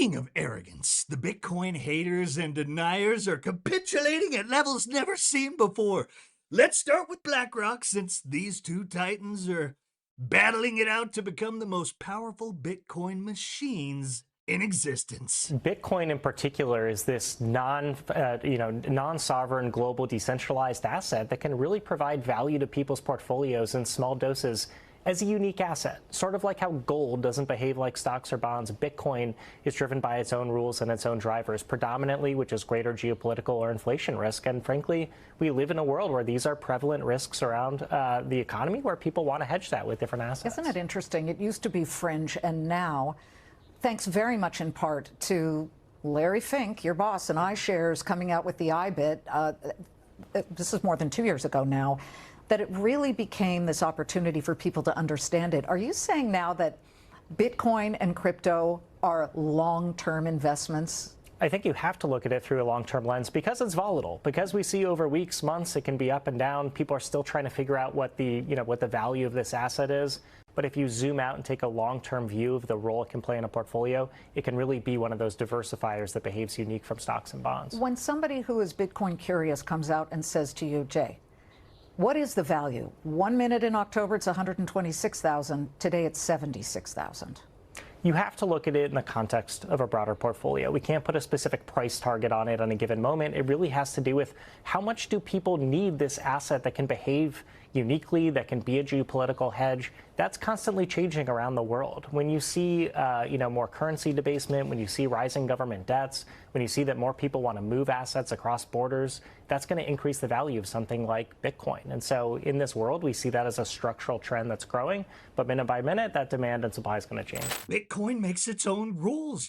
Speaking of arrogance, the Bitcoin haters and deniers are capitulating at levels never seen before. Let's start with BlackRock, since these two titans are battling it out to become the most powerful Bitcoin machines in existence. Bitcoin in particular is this non-sovereign global decentralized asset that can really provide value to people's portfolios in small doses as a unique asset. Sort of like how gold doesn't behave like stocks or bonds, Bitcoin is driven by its own rules and its own drivers, predominantly, which is greater geopolitical or inflation risk. And frankly, we live in a world where these are prevalent risks around the economy, where people want to hedge that with different assets. Isn't it interesting? It used to be fringe, and now, thanks very much in part to Larry Fink, your boss, and iShares coming out with the iBit, this is more than 2 years ago now, that it really became this opportunity for people to understand it. Are you saying now that Bitcoin and crypto are long-term investments? I think you have to look at it through a long-term lens because it's volatile. Because we see over weeks, months, it can be up and down. People are still trying to figure out what the value of this asset is. But if you zoom out and take a long-term view of the role it can play in a portfolio, it can really be one of those diversifiers that behaves unique from stocks and bonds. When somebody who is Bitcoin curious comes out and says to you, Jay, what is the value? 1 minute in October, it's 126,000. Today, it's 76,000. You have to look at it in the context of a broader portfolio. We can't put a specific price target on it on a given moment. It really has to do with how much do people need this asset that can behave uniquely, that can be a geopolitical hedge. That's constantly changing around the world. When you see more currency debasement, when you see rising government debts, when you see that more people want to move assets across borders, that's going to increase the value of something like Bitcoin. And so in this world, we see that as a structural trend that's growing. But minute by minute, that demand and supply is going to change. Bitcoin makes its own rules.